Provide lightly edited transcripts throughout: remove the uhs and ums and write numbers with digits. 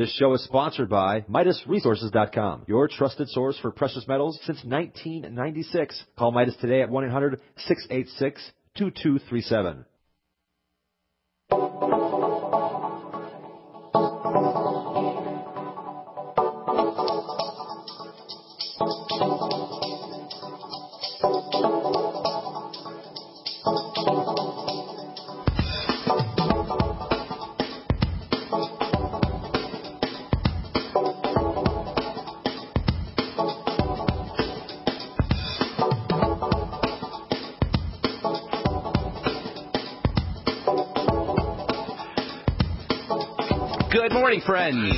This show is sponsored by MidasResources.com, your trusted source for precious metals since 1996. Call Midas today at 1-800-686-2237. Good morning, friends.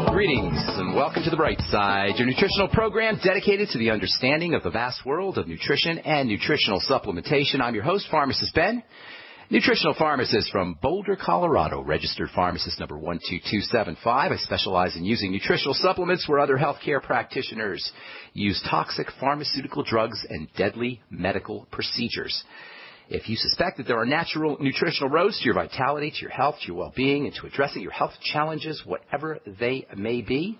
Greetings and welcome to The Bright Side, your nutritional program dedicated to the understanding of the vast world of nutrition and nutritional supplementation. I'm your host, Pharmacist Ben, nutritional pharmacist from Boulder, Colorado, registered pharmacist number 12275. I specialize in using nutritional supplements where other healthcare practitioners use toxic pharmaceutical drugs and deadly medical procedures. If you suspect that there are natural nutritional roads to your vitality, to your health, to your well-being, and to addressing your health challenges, whatever they may be,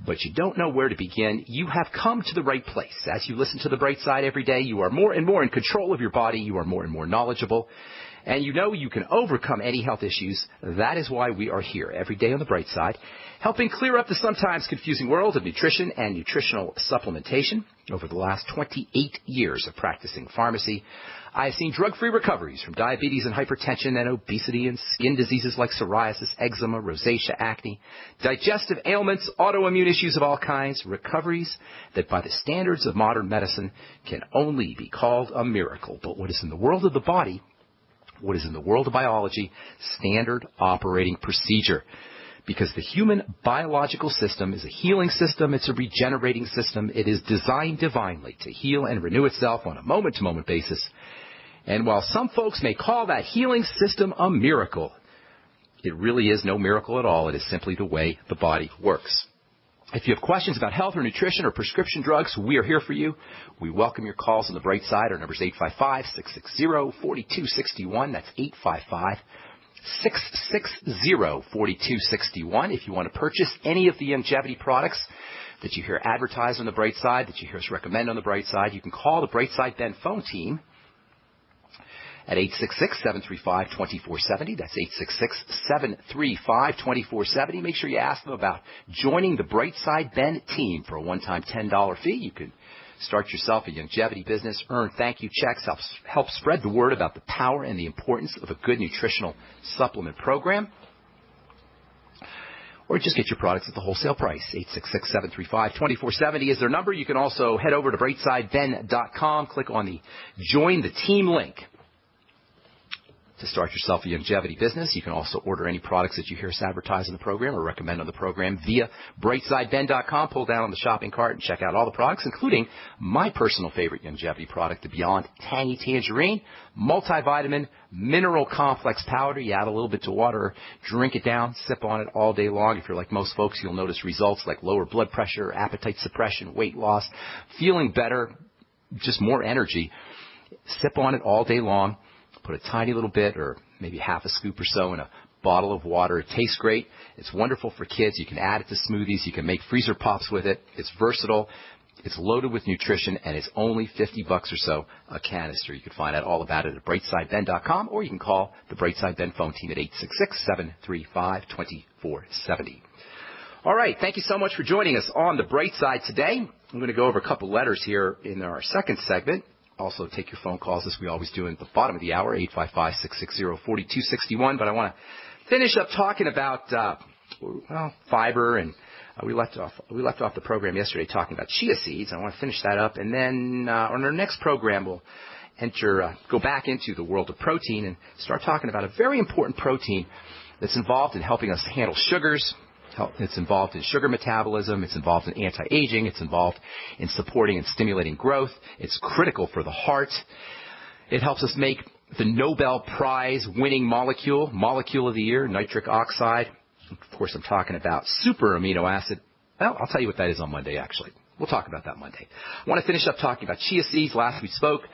but you don't know where to begin, you have come to the right place. As you listen to The Bright Side every day, you are more and more in control of your body. You are more and more knowledgeable. And you know you can overcome any health issues. That is why we are here every day on The Bright Side, helping clear up the sometimes confusing world of nutrition and nutritional supplementation. Over the last 28 years of practicing pharmacy, I have seen drug-free recoveries from diabetes and hypertension and obesity and skin diseases like psoriasis, eczema, rosacea, acne, digestive ailments, autoimmune issues of all kinds, recoveries that by the standards of modern medicine can only be called a miracle. But what is in the world of the body, what is in the world of biology, standard operating procedure. Because the human biological system is a healing system, it's a regenerating system. It is designed divinely to heal and renew itself on a moment-to-moment basis. And while some folks may call that healing system a miracle, it really is no miracle at all. It is simply the way the body works. If you have questions about health or nutrition or prescription drugs, we are here for you. We welcome your calls on The Bright Side. Our number is 855-660-4261. That's 855-660-4261. If you want to purchase any of the longevity products that you hear advertised on The Bright Side, that you hear us recommend on The Bright Side, you can call the Bright Side Ben phone team at 866-735-2470. That's 866-735-2470. Make sure you ask them about joining the Bright Side Ben team for a one-time $10 fee. You can start yourself a longevity business, earn thank you checks, help spread the word about the power and the importance of a good nutritional supplement program. Or just get your products at the wholesale price. 866-735-2470 is their number. You can also head over to brightsideben.com, click on the Join the Team link to start yourself a longevity business. You can also order any products that you hear us advertise in the program or recommend on the program via brightsideben.com. Pull down on the shopping cart and check out all the products, including my personal favorite longevity product, the Beyond Tangy Tangerine Multivitamin Mineral Complex Powder. You add a little bit to water, drink it down, sip on it all day long. If you're like most folks, you'll notice results like lower blood pressure, appetite suppression, weight loss, feeling better, just more energy. Sip on it all day long. Put a tiny little bit or maybe half a scoop or so in a bottle of water. It tastes great. It's wonderful for kids. You can add it to smoothies. You can make freezer pops with it. It's versatile. It's loaded with nutrition, and it's only $50 or so a canister. You can find out all about it at brightsideben.com, or you can call the Brightside Ben phone team at 866-735-2470. All right. Thank you so much for joining us on the Bright Side today. I'm going to go over a couple letters here in our second segment. Also take your phone calls, as we always do, at the bottom of the hour, 855-660-4261. But I want to finish up talking about, fiber, and we left off the program yesterday talking about chia seeds. I want to finish that up, and then on our next program we'll go back into the world of protein and start talking about a very important protein that's involved in helping us handle sugars. It's involved in sugar metabolism. It's involved in anti-aging. It's involved in supporting and stimulating growth. It's critical for the heart. It helps us make the Nobel Prize winning molecule of the year, nitric oxide. Of course, I'm talking about super amino acid. Well, I'll tell you what that is on Monday, actually. We'll talk about that Monday. I want to finish up talking about chia seeds. Last we spoke,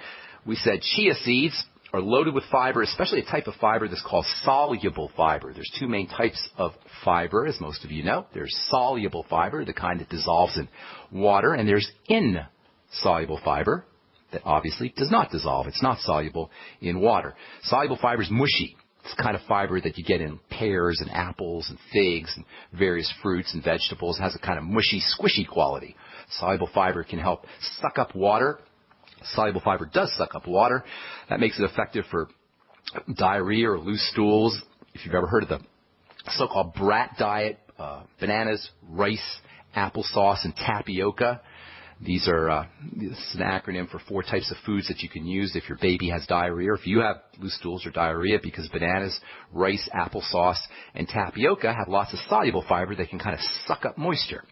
we said chia seeds are loaded with fiber, especially a type of fiber that's called soluble fiber. There's two main types of fiber, as most of you know. There's soluble fiber, the kind that dissolves in water, and there's insoluble fiber that obviously does not dissolve. It's not soluble in water. Soluble fiber is mushy. It's the kind of fiber that you get in pears and apples and figs and various fruits and vegetables. It has a kind of mushy, squishy quality. Soluble fiber can help suck up water. Soluble fiber does suck up water. That makes it effective for diarrhea or loose stools. If you've ever heard of the so-called brat diet, bananas, rice, applesauce, and tapioca. These are this is an acronym for 4 types of foods that you can use if your baby has diarrhea or if you have loose stools or diarrhea, because bananas, rice, applesauce, and tapioca have lots of soluble fiber that can kind of suck up moisture.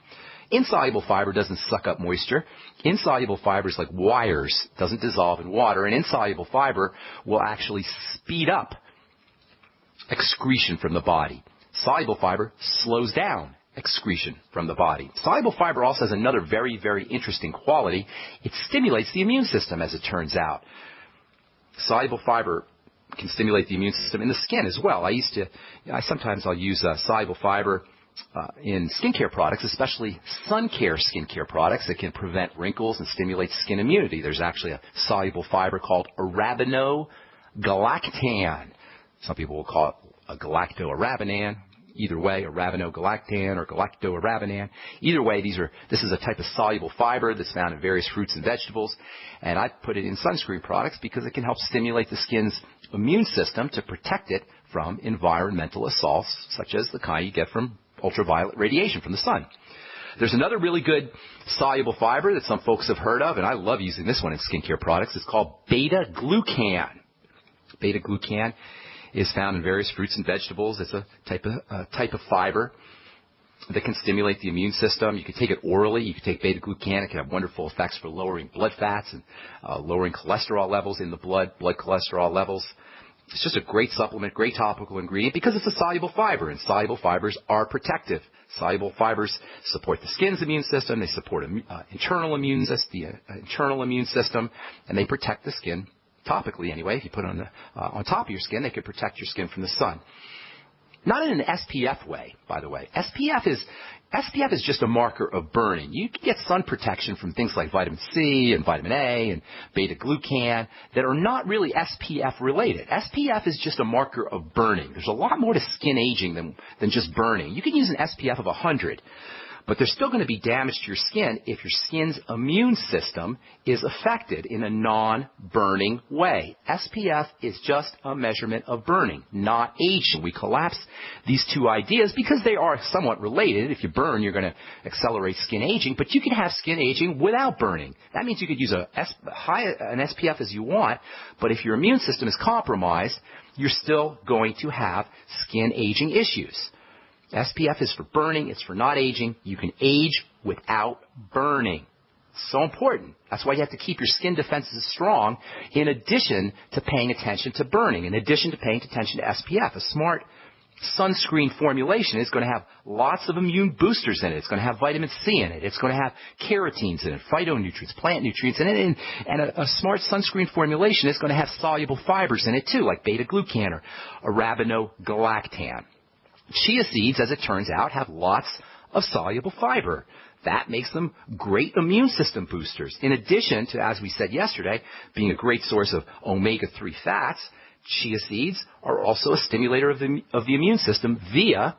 Insoluble fiber doesn't suck up moisture. Insoluble fiber is like wires, doesn't dissolve in water, and insoluble fiber will actually speed up excretion from the body. Soluble fiber slows down excretion from the body. Soluble fiber also has another very, very interesting quality. It stimulates the immune system, as it turns out. Soluble fiber can stimulate the immune system in the skin as well. I'll use soluble fiber in skincare products, especially sun care skincare products that can prevent wrinkles and stimulate skin immunity. There's actually a soluble fiber called arabinogalactan. Some people will call it a galactoarabinan. Either way, arabinogalactan or galactoarabinan. Either way, this is a type of soluble fiber that's found in various fruits and vegetables, and I put it in sunscreen products because it can help stimulate the skin's immune system to protect it from environmental assaults, such as the kind you get from ultraviolet radiation from the sun. There's another really good soluble fiber that some folks have heard of, and I love using this one in skincare products. It's called beta-glucan. Beta-glucan is found in various fruits and vegetables. It's a type of fiber that can stimulate the immune system. You can take it orally. You can take beta-glucan. It can have wonderful effects for lowering blood fats and lowering cholesterol levels in the blood cholesterol levels. It's just a great supplement, great topical ingredient because it's a soluble fiber, and soluble fibers are protective. Soluble fibers support the skin's immune system. They support the internal immune system, and they protect the skin topically anyway. If you put it on top of your skin, they can protect your skin from the sun. Not in an SPF way, by the way. SPF is just a marker of burning. You can get sun protection from things like vitamin C and vitamin A and beta-glucan that are not really SPF related. SPF is just a marker of burning. There's a lot more to skin aging than just burning. You can use an SPF of 100. But there's still going to be damage to your skin if your skin's immune system is affected in a non-burning way. SPF is just a measurement of burning, not aging. We collapse these two ideas because they are somewhat related. If you burn, you're going to accelerate skin aging, but you can have skin aging without burning. That means you could use an SPF as you want, but if your immune system is compromised, you're still going to have skin aging issues. SPF is for burning. It's for not aging. You can age without burning. So important. That's why you have to keep your skin defenses strong in addition to paying attention to burning, in addition to paying attention to SPF. A smart sunscreen formulation is going to have lots of immune boosters in it. It's going to have vitamin C in it. It's going to have carotenes in it, phytonutrients, plant nutrients in it. And a smart sunscreen formulation is going to have soluble fibers in it too, like beta-glucan or arabinogalactan. Chia seeds, as it turns out, have lots of soluble fiber. That makes them great immune system boosters. In addition to, as we said yesterday, being a great source of omega-3 fats, chia seeds are also a stimulator of the immune system via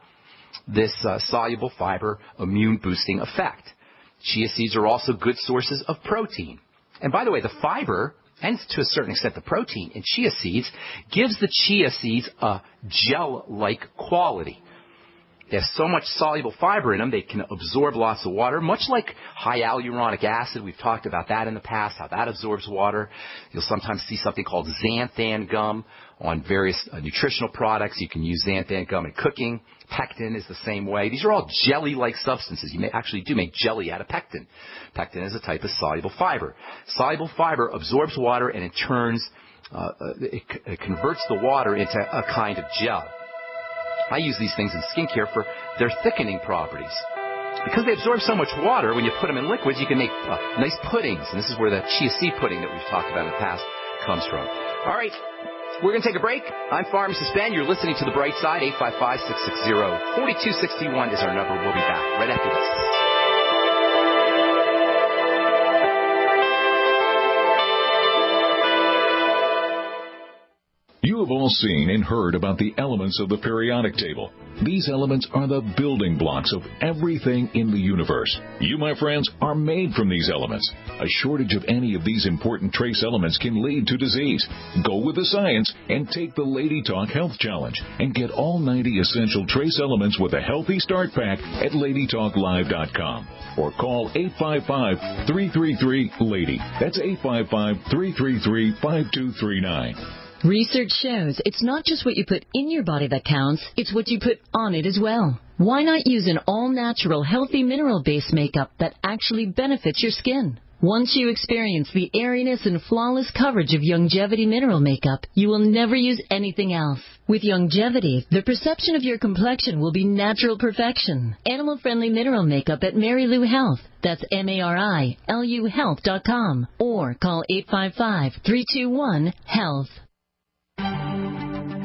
this soluble fiber immune boosting effect. Chia seeds are also good sources of protein. And by the way, the fiber, and to a certain extent the protein in chia seeds, gives the chia seeds a gel-like quality. They have so much soluble fiber in them, they can absorb lots of water, much like high hyaluronic acid. We've talked about that in the past, how that absorbs water. You'll sometimes see something called xanthan gum on various nutritional products. You can use xanthan gum in cooking. Pectin is the same way. These are all jelly-like substances. You actually do make jelly out of pectin. Pectin is a type of soluble fiber. Soluble fiber absorbs water and it converts the water into a kind of gel. I use these things in skincare for their thickening properties. Because they absorb so much water, when you put them in liquids, you can make nice puddings. And this is where the chia seed pudding that we've talked about in the past comes from. All right, we're going to take a break. I'm Pharmacist Ben. You're listening to The Bright Side. 855-660-4261 is our number. We'll be back right after this. You have all seen and heard about the elements of the periodic table. These elements are the building blocks of everything in the universe. You, my friends, are made from these elements. A shortage of any of these important trace elements can lead to disease. Go with the science and take the Lady Talk Health Challenge and get all 90 essential trace elements with a healthy start pack at LadyTalkLive.com or call 855-333-LADY. That's 855-333-5239. Research shows it's not just what you put in your body that counts, it's what you put on it as well. Why not use an all-natural, healthy mineral-based makeup that actually benefits your skin? Once you experience the airiness and flawless coverage of Longevity mineral makeup, you will never use anything else. With Longevity, the perception of your complexion will be natural perfection. Animal-friendly mineral makeup at Mary Lou Health. That's MARILU Health.com or call 855-321-HEALTH.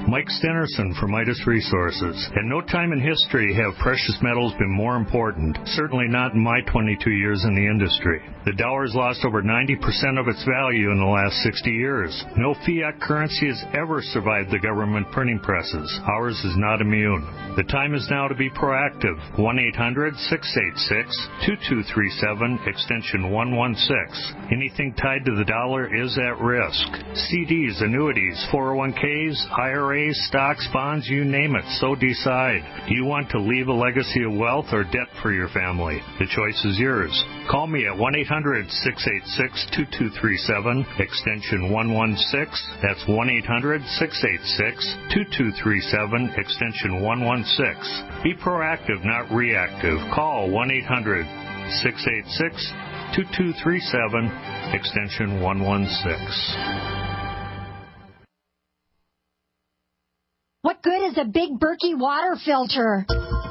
Mike Stenerson from Midas Resources. At no time in history have precious metals been more important, certainly not in my 22 years in the industry. The dollar has lost over 90% of its value in the last 60 years. No fiat currency has ever survived the government printing presses. Ours is not immune. The time is now to be proactive. 1-800-686-2237, extension 116. Anything tied to the dollar is at risk. CDs, annuities, 401ks, IRAs, stocks, bonds, you name it, so decide. Do you want to leave a legacy of wealth or debt for your family? The choice is yours. Call me at 1-800-686-2237, extension 116. That's 1-800-686-2237, extension 116. Be proactive, not reactive. Call 1-800-686-2237, extension 116. What good is a Big Berkey water filter?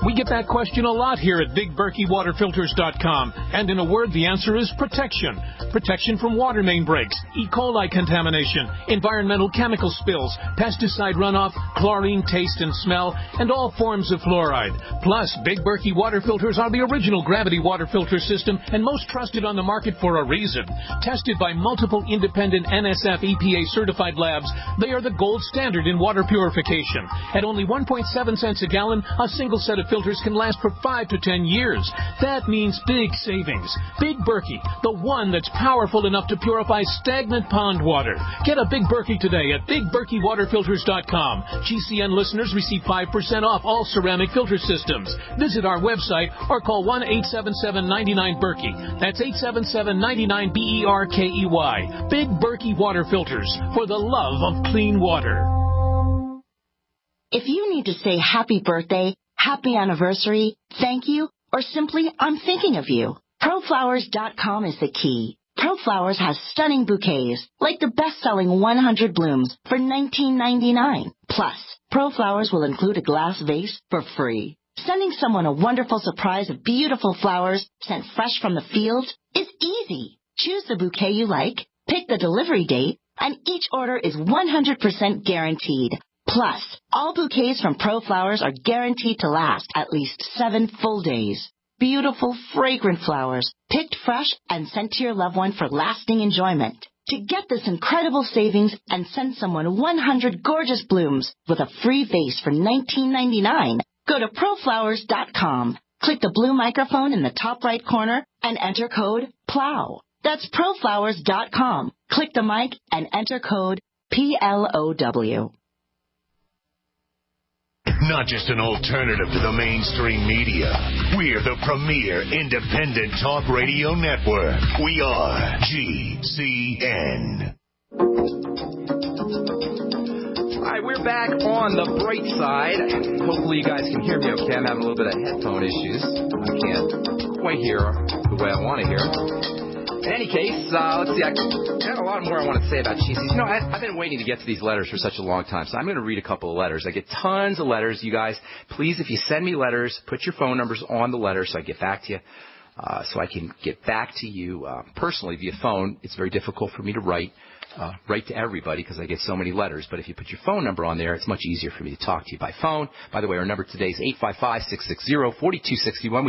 We get that question a lot here at BigBerkeyWaterFilters.com. And in a word, the answer is protection. Protection from water main breaks, E. coli contamination, environmental chemical spills, pesticide runoff, chlorine taste and smell, and all forms of fluoride. Plus, Big Berkey water filters are the original gravity water filter system and most trusted on the market for a reason. Tested by multiple independent NSF EPA certified labs, they are the gold standard in water purification. At only 1.7 cents a gallon, a single set of filters can last for 5 to 10 years. That means big savings. Big Berkey, the one that's powerful enough to purify stagnant pond water. Get a Big Berkey today at BigBerkeyWaterFilters.com. GCN listeners receive 5% off all ceramic filter systems. Visit our website or call 1-877-99-BERKEY. That's 877-99-BERKEY. Big Berkey Water Filters, for the love of clean water. If you need to say happy birthday, happy anniversary, thank you, or simply I'm thinking of you, ProFlowers.com is the key. ProFlowers has stunning bouquets, like the best-selling 100 blooms for $19.99. Plus, ProFlowers will include a glass vase for free. Sending someone a wonderful surprise of beautiful flowers sent fresh from the field is easy. Choose the bouquet you like, pick the delivery date, and each order is 100% guaranteed. Plus, all bouquets from ProFlowers are guaranteed to last at least 7 full days. Beautiful, fragrant flowers, picked fresh and sent to your loved one for lasting enjoyment. To get this incredible savings and send someone 100 gorgeous blooms with a free vase for $19.99, go to ProFlowers.com. Click the blue microphone in the top right corner and enter code PLOW. That's ProFlowers.com. Click the mic and enter code PLOW. Not just an alternative to the mainstream media. We're the premier independent talk radio network. We are GCN. All right, we're back on the bright side. Hopefully you guys can hear me okay. I'm having a little bit of headphone issues. I can't quite hear the way I want to hear. In any case, let's see. I got a lot more I want to say about cheeses. You know, I've been waiting to get to these letters for such a long time, so I'm going to read a couple of letters. I get tons of letters, you guys. Please, if you send me letters, put your phone numbers on the letter so I get back to you, so I can get back to you personally via phone. It's very difficult for me to write. write to everybody because I get so many letters. But if you put your phone number on there, it's much easier for me to talk to you by phone. By the way, our number today is 855-660-4261.